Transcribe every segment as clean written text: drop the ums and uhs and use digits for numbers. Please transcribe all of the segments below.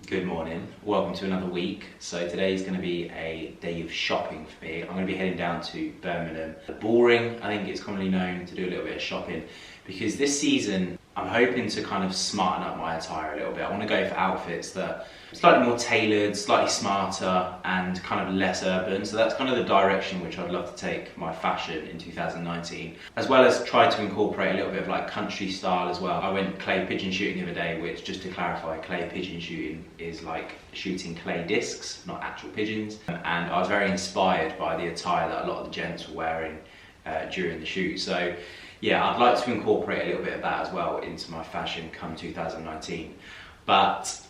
Good morning, welcome to another week. So today is going to be a day of shopping for me. I'm going to be heading down to Birmingham. Boring, I think it's commonly known to do a little bit of shopping because this season I'm hoping to kind of smarten up my attire a little bit. I want to go for outfits that are slightly more tailored, slightly smarter and kind of less urban. So that's kind of the direction which I'd love to take my fashion in 2019. As well as try to incorporate a little bit of like country style as well. I went clay pigeon shooting the other day, which, just to clarify, clay pigeon shooting is like shooting clay discs, not actual pigeons. And I was very inspired by the attire that a lot of the gents were wearing during the shoot. So yeah, I'd like to incorporate a little bit of that as well into my fashion come 2019. But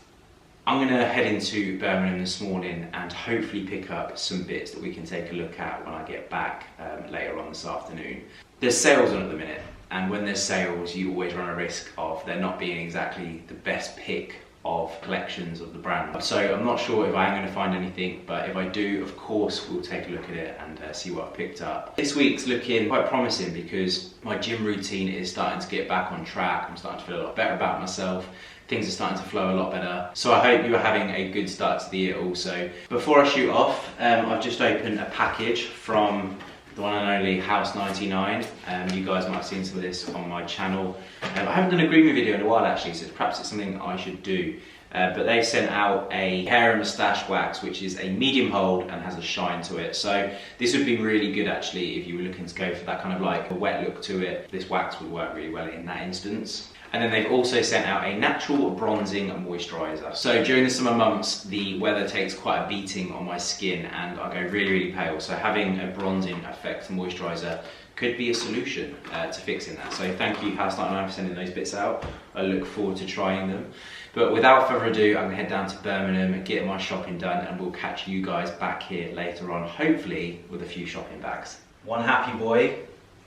I'm going to head into Birmingham this morning and hopefully pick up some bits that we can take a look at when I get back later on this afternoon. There's sales on at the minute, and when there's sales you always run a risk of there not being exactly the best pick of collections of the brand. So I'm not sure if I am going to find anything, but if I do, of course we'll take a look at it and see what I've picked up. This week's looking quite promising because my gym routine is starting to get back on track. I'm starting to feel a lot better about myself. Things are starting to flow a lot better. So I hope you're having a good start to the year also. Before I shoot off, I've just opened a package from the one and only House 99. You guys might have seen some of this on my channel. I haven't done a grooming video in a while actually, so perhaps it's something I should do. But they've sent out a hair and moustache wax, which is a medium hold and has a shine to it. So this would be really good actually if you were looking to go for that kind of like a wet look to it. This wax would work really well in that instance. And then they've also sent out a natural bronzing moisturizer. So during the summer months, the weather takes quite a beating on my skin and I go really, really pale. So having a bronzing effect moisturizer could be a solution to fixing that. So thank you House 99 for sending those bits out. I look forward to trying them. But without further ado, I'm gonna head down to Birmingham and get my shopping done, and we'll catch you guys back here later on, hopefully with a few shopping bags. One happy boy,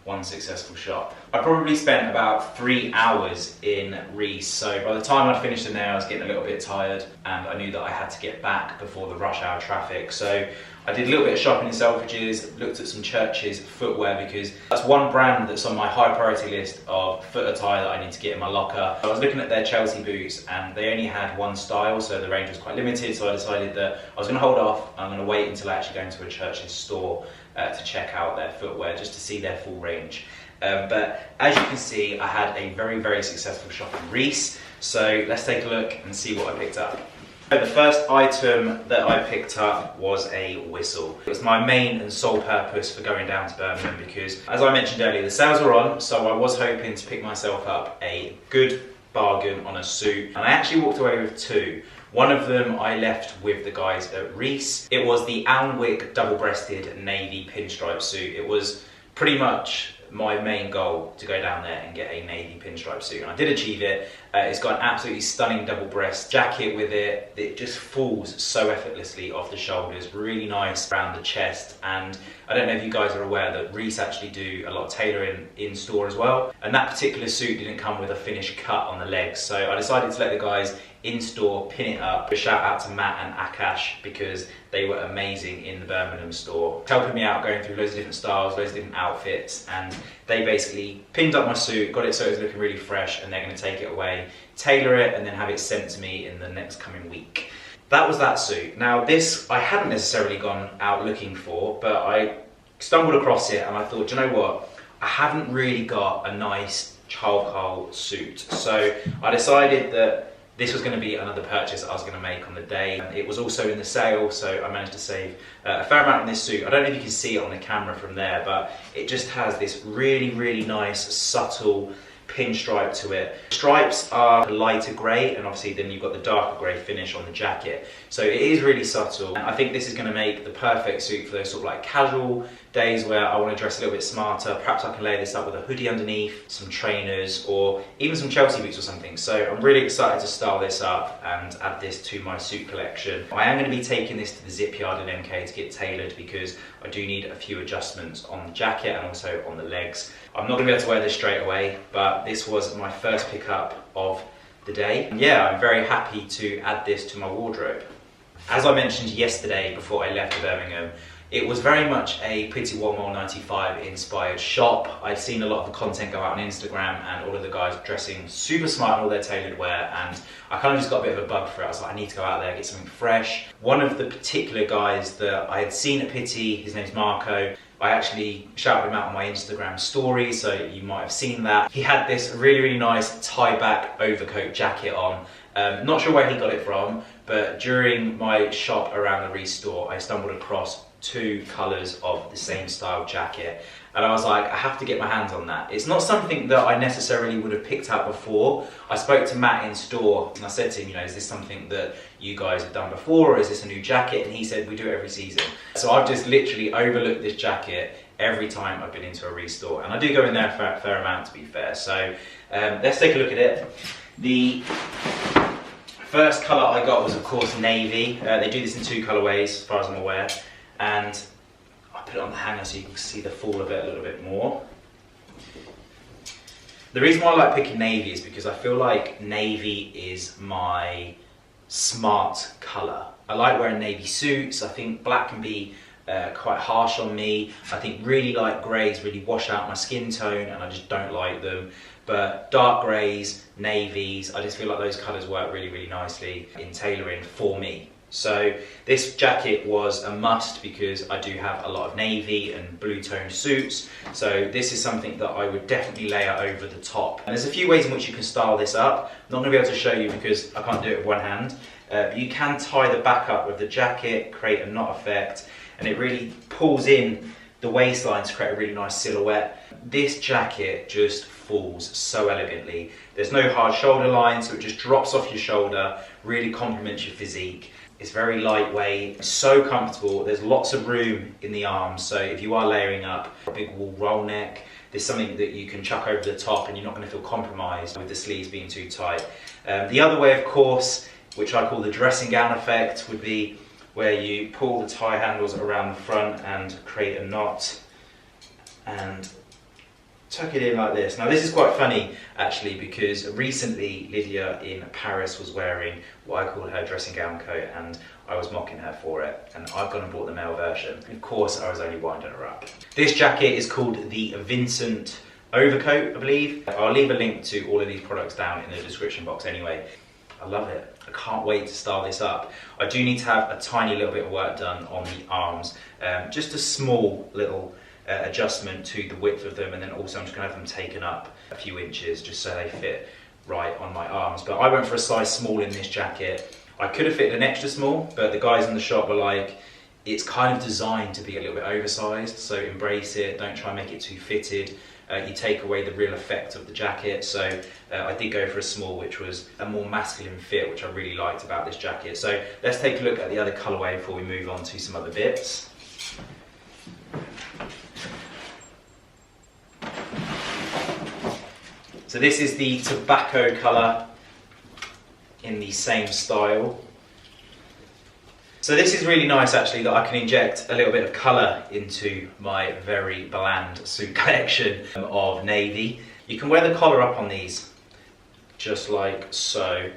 one successful shop. I probably spent about 3 hours in Reece, so by the time I'd finished in there I was getting a little bit tired and I knew that I had to get back before the rush hour traffic. So I did a little bit of shopping in Selfridges, looked at some Church's footwear because that's one brand that's on my high priority list of foot attire that I need to get in my locker. I was looking at their Chelsea boots and they only had one style, so the range was quite limited, so I decided that I was going to hold off. I'm going to wait until I actually go into a Church's store to check out their footwear, just to see their full range. But as you can see, I had a very, very successful shop in Reece, so let's take a look and see what I picked up. The first item that I picked up was a whistle. It was my main and sole purpose for going down to Birmingham because, as I mentioned earlier, the sales are on, so I was hoping to pick myself up a good bargain on a suit, and I actually walked away with two. One of them I left with the guys at Reece. It was the Alnwick double-breasted navy pinstripe suit. It was pretty much my main goal to go down there and get a navy pinstripe suit, and I did achieve it. It's got an absolutely stunning double breast jacket with it. It just falls so effortlessly off the shoulders, really nice around the chest. And I don't know if you guys are aware that Reece actually do a lot of tailoring in store as well, and that particular suit didn't come with a finished cut on the legs, so I decided to let the guys in store pin it up. A shout out to Matt and Akash because they were amazing in the Birmingham store, helping me out going through loads of different styles, loads of different outfits, and they basically pinned up my suit, got it so it was looking really fresh, and they're going to take it away, tailor it, and then have it sent to me in the next coming week. That was that suit. Now this I hadn't necessarily gone out looking for, but I stumbled across it and I thought, do you know what, I haven't really got a nice charcoal suit, so I decided that this was going to be another purchase I was going to make on the day. It was also in the sale, so I managed to save a fair amount on this suit. I don't know if you can see it on the camera from there, but it just has this really, really nice, subtle pinstripe to it. Stripes are a lighter grey, and obviously then you've got the darker grey finish on the jacket. So it is really subtle. And I think this is going to make the perfect suit for those sort of like casual days where I want to dress a little bit smarter. Perhaps I can layer this up with a hoodie underneath, some trainers, or even some Chelsea boots or something. So I'm really excited to style this up and add this to my suit collection. I am going to be taking this to the zip yard in MK to get tailored because I do need a few adjustments on the jacket and also on the legs. I'm not going to be able to wear this straight away, but this was my first pickup of the day. And yeah, I'm very happy to add this to my wardrobe. As I mentioned yesterday before I left Birmingham, It was very much a Pretty Woman 95 inspired shop. I'd seen a lot of the content go out on Instagram and all of the guys dressing super smart in all their tailored wear, and I kind of just got a bit of a bug for it. I was like, I need to go out there, get something fresh. One of the particular guys that I had seen at Pitti, his name's Marco, I actually shouted him out on my Instagram story, so you might have seen that. He had this really, really nice tie-back overcoat jacket on. Not sure where he got it from, but during my shop around the Restore, I stumbled across 2 colours of the same style jacket, and I was like, I have to get my hands on that. It's not something that I necessarily would have picked out before. I spoke to Matt in store and I said to him, you know, is this something that you guys have done before, or is this a new jacket? And he said, we do it every season. So I've just literally overlooked this jacket every time I've been into a Restore, and I do go in there for a fair amount, to be fair. So let's take a look at it. The first colour I got was, of course, navy. They do this in 2 colourways as far as I'm aware, and I put it on the hanger so you can see the fall of it a little bit more. The reason why I like picking navy is because I feel like navy is my smart colour. I like wearing navy suits. I think black can be quite harsh on me. I think really light greys really wash out my skin tone, and I just don't like them. But dark greys, navies, I just feel like those colours work really, really nicely in tailoring for me. So this jacket was a must because I do have a lot of navy and blue tone suits. So this is something that I would definitely layer over the top. And there's a few ways in which you can style this up. I'm not going to be able to show you because I can't do it with one hand. But you can tie the back up of the jacket, create a knot effect, and it really pulls in the waistline to create a really nice silhouette. This jacket just falls so elegantly. There's no hard shoulder line, so it just drops off your shoulder, really complements your physique. It's very lightweight, so comfortable. There's lots of room in the arms, so if you are layering up a big wool roll neck, there's something that you can chuck over the top and you're not going to feel compromised with the sleeves being too tight. The other way, of course, which I call the dressing gown effect, would be where you pull the tie handles around the front and create a knot and tuck it in like this. Now this is quite funny actually, because recently Lydia in Paris was wearing what I call her dressing gown coat, and I was mocking her for it, and I've gone and bought the male version. Of course I was only winding her up. This jacket is called the Vincent overcoat, I believe. I'll leave a link to all of these products down in the description box anyway. I love it. I can't wait to style this up. I do need to have a tiny little bit of work done on the arms, just a small little adjustment to the width of them, and then also I'm just going to have them taken up a few inches just so they fit right on my arms. But I went for a size small in this jacket. I could have fit an extra small, but the guys in the shop were like, it's kind of designed to be a little bit oversized, so embrace it, don't try and make it too fitted. You take away the real effect of the jacket. So I did go for a small, which was a more masculine fit, which I really liked about this jacket. So let's take a look at the other colourway before we move on to some other bits. So this is the tobacco colour in the same style. So this is really nice actually, that I can inject a little bit of colour into my very bland suit collection of navy. You can wear the collar up on these just like so,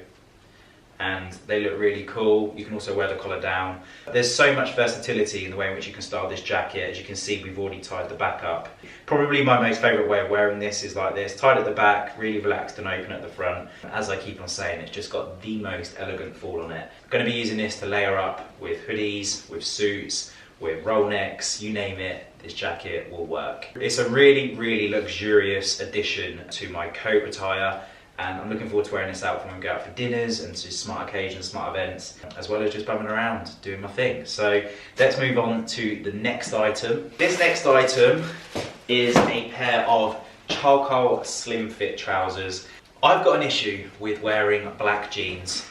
and they look really cool. You can also wear the collar down. There's so much versatility in the way in which you can style this jacket. As you can see, we've already tied the back up. Probably my most favourite way of wearing this is like this, tied at the back, really relaxed and open at the front. As I keep on saying, it's just got the most elegant fall on it. I'm going to be using this to layer up with hoodies, with suits, with roll necks, you name it, this jacket will work. It's a really, really luxurious addition to my coat attire, and I'm looking forward to wearing this out when we go out for dinners and to smart occasions, smart events, as well as just bumming around, doing my thing. So let's move on to the next item. This next item is a pair of charcoal slim fit trousers. I've got an issue with wearing black jeans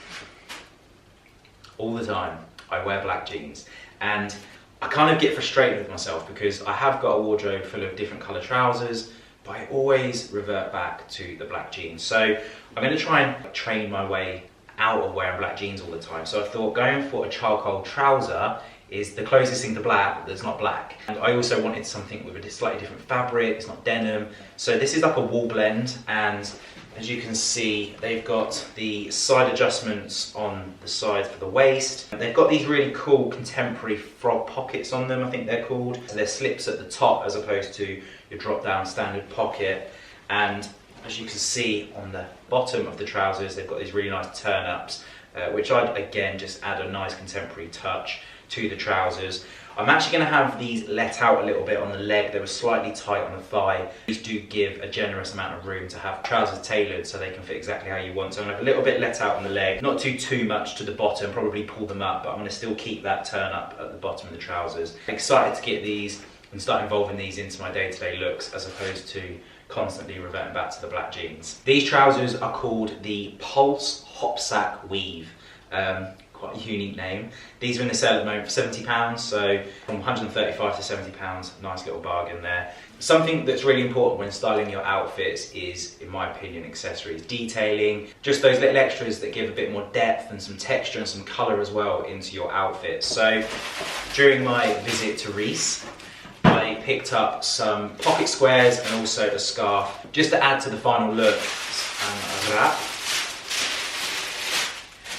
all the time. I wear black jeans, and I kind of get frustrated with myself because I have got a wardrobe full of different colour trousers, but I always revert back to the black jeans. So I'm going to try and train my way out of wearing black jeans all the time. So I thought going for a charcoal trouser is the closest thing to black that's not black. And I also wanted something with a slightly different fabric, it's not denim. So this is like a wool blend, and As you can see, they've got the side adjustments on the side for the waist. They've got these really cool contemporary frog pockets on them, I think they're called. So they're slips at the top as opposed to your drop down standard pocket. And as you can see on the bottom of the trousers, they've got these really nice turn ups, which I'd again just add a nice contemporary touch to the trousers. I'm actually going to have these let out a little bit on the leg. They were slightly tight on the thigh. These do give a generous amount of room to have trousers tailored so they can fit exactly how you want. So I'm going to have a little bit let out on the leg, not too much to the bottom, probably pull them up, but I'm going to still keep that turn up at the bottom of the trousers. I'm excited to get these and start involving these into my day-to-day looks as opposed to constantly reverting back to the black jeans. These trousers are called the Pulse Hopsack Weave. Quite a unique name. These are in the sale at the moment for £70, so from 135 to £70, nice little bargain there. Something that's really important when styling your outfits is, in my opinion, accessories. Detailing, just those little extras that give a bit more depth and some texture and some colour as well into your outfits. So during my visit to Reese, I picked up some pocket squares and also a scarf, just to add to the final look. And a wrap.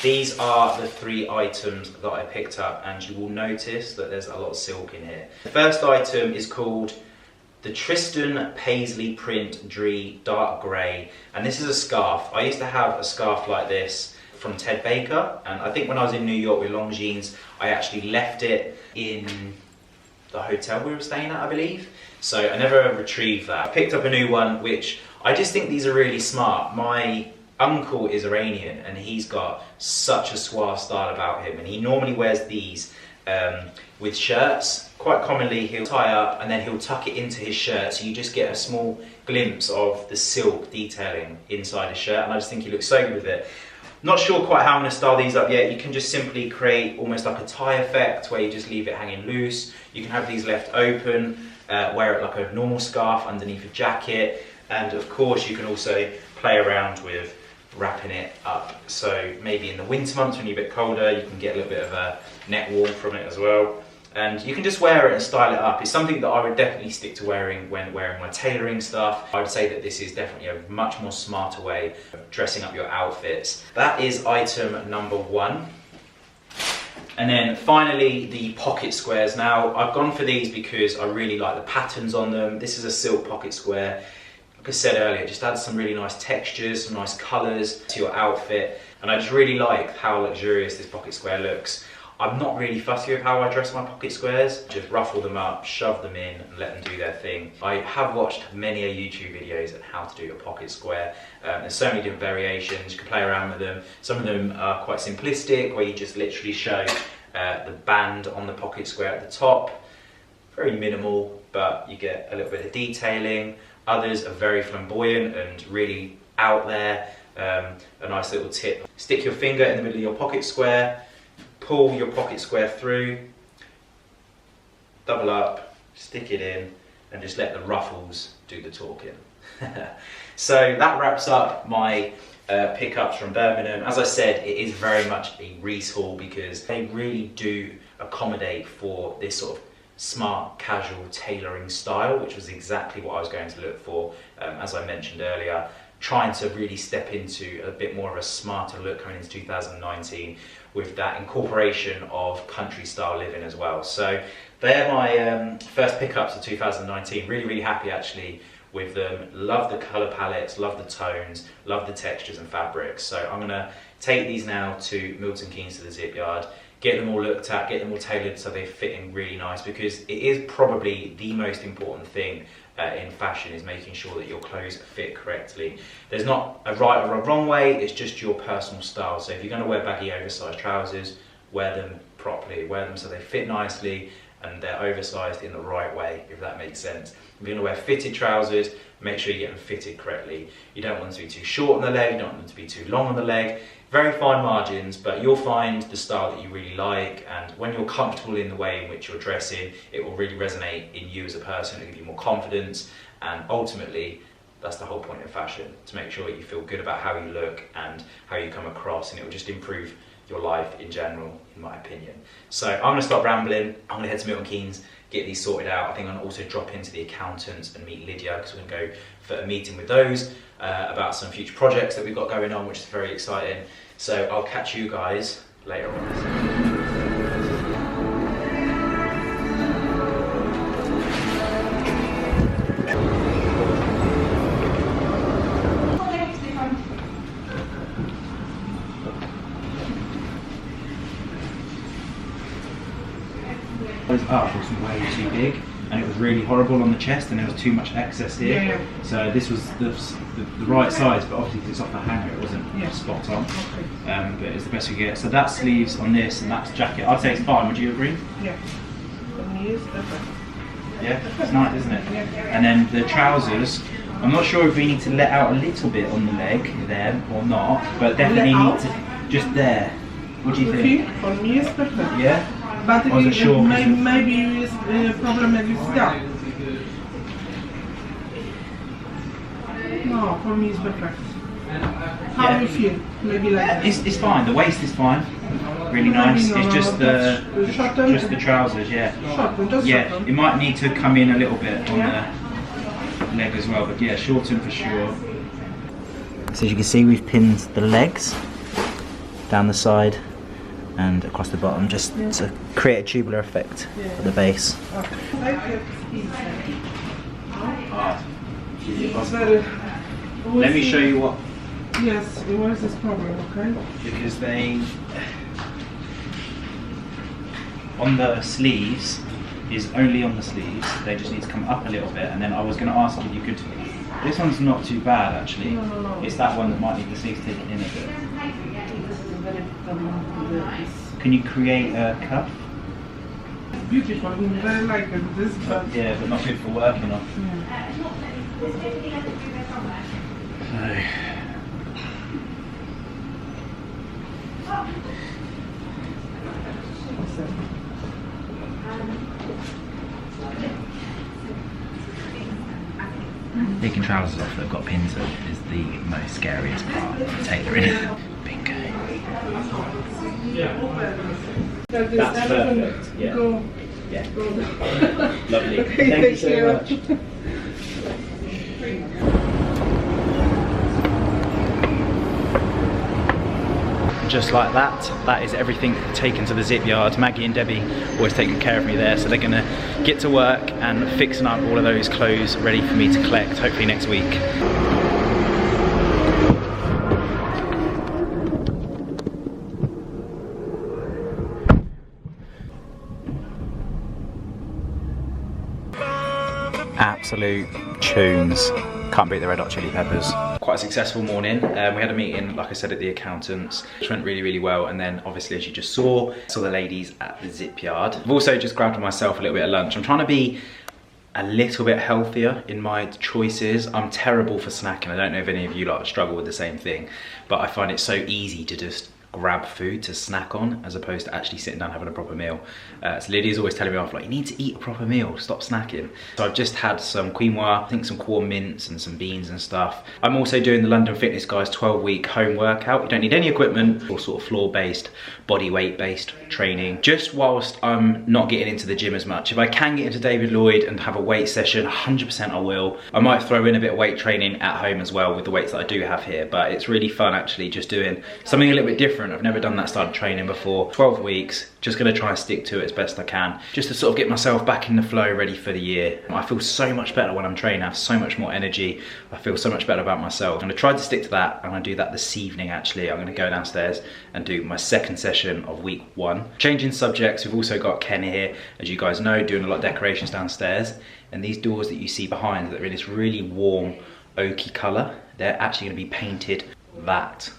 These are the 3 items that I picked up, and you will notice that there's a lot of silk in here. The first item is called the Tristan Paisley Print Dree Dark Grey, and this is a scarf. I used to have a scarf like this from Ted Baker, and I think when I was in New York with Longines, I actually left it in the hotel we were staying at, I believe. So I never retrieved that. I picked up a new one, which I just think these are really smart. My uncle is Iranian and he's got such a suave style about him, and he normally wears these with shirts. Quite commonly he'll tie up and then he'll tuck it into his shirt, so you just get a small glimpse of the silk detailing inside his shirt, and I just think he looks so good with it. Not sure quite how I'm going to style these up yet. You can just simply create almost like a tie effect where you just leave it hanging loose. You can have these left open, wear it like a normal scarf underneath a jacket, and of course you can also play around with wrapping it up. So maybe in the winter months when you're a bit colder, you can get a little bit of a neck warmth from it as well. And you can just wear it and style it up. It's something that I would definitely stick to wearing when wearing my tailoring stuff. I would say that this is definitely a much more smarter way of dressing up your outfits. That is item number 1. And then finally, the pocket squares. Now, I've gone for these because I really like the patterns on them. This is a silk pocket square. Like I said earlier, it just adds some really nice textures, some nice colours to your outfit. And I just really like how luxurious this pocket square looks. I'm not really fussy with how I dress my pocket squares. Just ruffle them up, shove them in, and let them do their thing. I have watched many YouTube videos on how to do a pocket square. There's so many different variations. You can play around with them. Some of them are quite simplistic, where you just literally show the band on the pocket square at the top. Very minimal, but you get a little bit of detailing. Others are very flamboyant and really out there. A nice little tip. Stick your finger in the middle of your pocket square, pull your pocket square through, double up, stick it in, and just let the ruffles do the talking. So that wraps up my pickups from Birmingham. As I said, it is very much a Reese haul because they really do accommodate for this sort of smart, casual tailoring style, which was exactly what I was going to look for, as I mentioned earlier. Trying to really step into a bit more of a smarter look coming into 2019 with that incorporation of country style living as well. So they're my first pickups of 2019. Really happy actually with them. Love the colour palettes, love the tones, love the textures and fabrics. So I'm gonna take these now to Milton Keynes to the Zip Yard, get them all looked at, get them all tailored so they fit in really nice, because it is probably the most important thing in fashion, is making sure that your clothes fit correctly. There's not a right or a wrong way, it's just your personal style. So if you're going to wear baggy oversized trousers, wear them properly, wear them so they fit nicely and they're oversized in the right way, if that makes sense. If you're going to wear fitted trousers, make sure you get them fitted correctly. You don't want them to be too short on the leg, you don't want them to be too long on the leg. Very fine margins, but you'll find the style that you really like, and when you're comfortable in the way in which you're dressing, it will really resonate in you as a person. It'll give you more confidence, and ultimately that's the whole point of fashion, to make sure that you feel good about how you look and how you come across, and it will just improve your life in general, in my opinion. So I'm going to stop rambling, I'm going to head to Milton Keynes, get these sorted out. I think I'm gonna also drop into the accountants and meet Lydia, because we're gonna go for a meeting with those about some future projects that we've got going on, which is very exciting. So I'll catch you guys later on. Was up was way too big, and it was really horrible on the chest, and there was too much excess here. Yeah. So this was the right size, but obviously it's off the hanger, it wasn't spot on. Okay. But it's the best we get. So that's sleeves on this, and that's jacket. I'd say it's fine. Would you agree? Yeah. Yeah, it's nice, isn't it? Yeah. And then the trousers. I'm not sure if we need to let out a little bit on the leg there or not, but definitely need to just there. What do you think? For me, it's perfect. Yeah. But maybe it's problem is that. No, for me it's perfect. How do you feel? Maybe like that. It's fine. The waist is fine. Really nice. It's just the trousers. Yeah. Yeah. It might need to come in a little bit on the leg as well, but yeah, shorten for sure. So as you can see, we've pinned the legs down the side and across the bottom, just to create a tubular effect at the base. Let me show you what. Yes, what is this problem, okay? Because they, on the sleeves, is only on the sleeves. They just need to come up a little bit, and then I was going to ask if you could. This one's not too bad actually. No. It's that one that might need the sleeves taken in a bit. Can you create a cuff? It's beautiful, I very like this, but... Yeah, but not good for working on. Taking trousers off that have got pins in is the most scariest part of tailoring. Bingo. That's perfect. Yeah. Go. Yeah. Lovely. Okay, Thank you so much. Just like that, that is everything taken to the zip yard. Maggie and Debbie always taking care of me there, so they're gonna get to work and fixing up all of those clothes ready for me to collect, hopefully next week. Absolute tunes. Can't beat the Red Hot Chili Peppers. Quite a successful morning. We had a meeting, like I said, at the accountants, which went really, really well. And then obviously, as you just saw the ladies at the zip yard. I've also just grabbed myself a little bit of lunch. I'm trying to be a little bit healthier in my choices. I'm terrible for snacking. I don't know if any of you like struggle with the same thing, but I find it so easy to just grab food to snack on as opposed to actually sitting down having a proper meal. So Lydia's always telling me off, like, you need to eat a proper meal, stop snacking. So I've just had some quinoa, I think some corn mince and some beans and stuff. I'm also doing the London Fitness Guys 12-week home workout. You don't need any equipment, or sort of floor-based, body weight-based training, just whilst I'm not getting into the gym as much. If I can get into David Lloyd and have a weight session, 100% I will. I might throw in a bit of weight training at home as well with the weights that I do have here, but it's really fun actually just doing something a little bit different. I've never done that style of training before. 12 weeks, just gonna try and stick to it as best I can, just to sort of get myself back in the flow, ready for the year. I feel so much better when I'm training. I have so much more energy. I feel so much better about myself. I'm gonna try to stick to that. I'm gonna do that this evening actually. I'm gonna go downstairs and do my second session of week 1. Changing subjects, we've also got Ken here, as you guys know, doing a lot of decorations downstairs. And these doors that you see behind that are in this really warm, oaky colour, they're actually gonna be painted that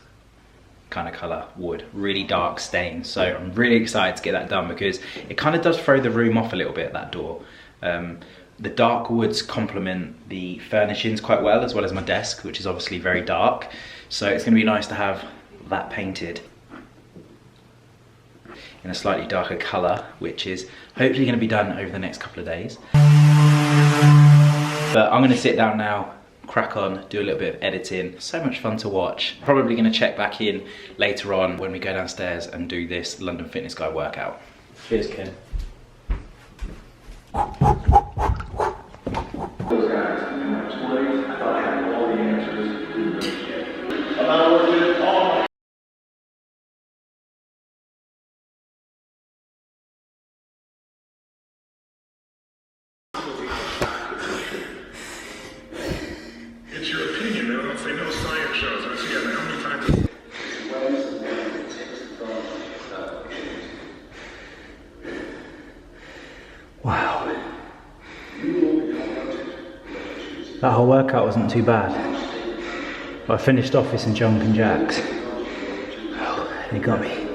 kind of colour wood, really dark stain. So I'm really excited to get that done because it kind of does throw the room off a little bit, that door. The dark woods complement the furnishings quite well as my desk, which is obviously very dark. So it's going to be nice to have that painted in a slightly darker colour, which is hopefully going to be done over the next couple of days. But I'm going to sit down now, crack on, do a little bit of editing. So much fun to watch. Probably gonna check back in later on when we go downstairs and do this London Fitness Guy workout. Cheers, Ken. Those guys in my 20s, I thought I had all the answers to this shit. Oh. It's your opinion, they don't say no science shows. I see how many times. Wow. That whole workout wasn't too bad. But I finished off with some jumping jacks. Oh, it got me.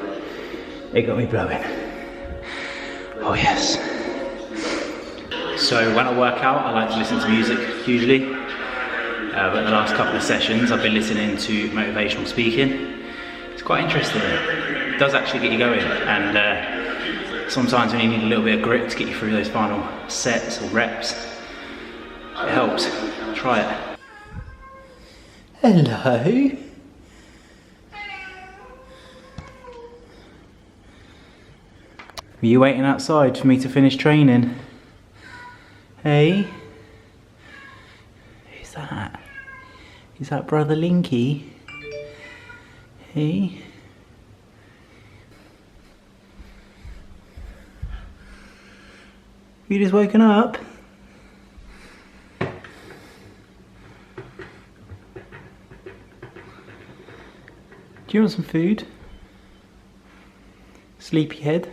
It got me blowing. Oh yes. So when I work out, I like to listen to music usually. But the last couple of sessions, I've been listening to motivational speaking. It's quite interesting. It does actually get you going, and sometimes when you need a little bit of grit to get you through those final sets or reps, it helps. Try it. Hello. Were you waiting outside for me to finish training? Hey? Who's that? Is that Brother Linky? Hey? You just woken up? Do you want some food? Sleepyhead?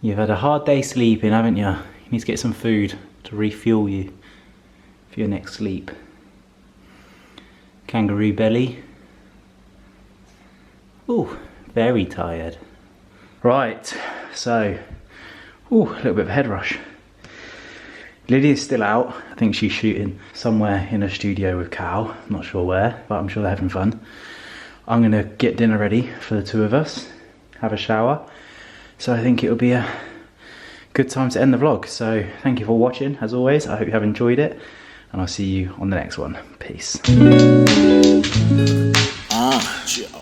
You've had a hard day sleeping, haven't you? You need to get some food to refuel you for your next sleep. Kangaroo belly. Ooh, very tired. Right, so, ooh, a little bit of a head rush. Lydia's still out. I think she's shooting somewhere in a studio with Cal. I'm not sure where, but I'm sure they're having fun. I'm gonna get dinner ready for the two of us, have a shower. So I think it'll be a good time to end the vlog. So thank you for watching, as always. I hope you have enjoyed it, and I'll see you on the next one. Peace. Chill.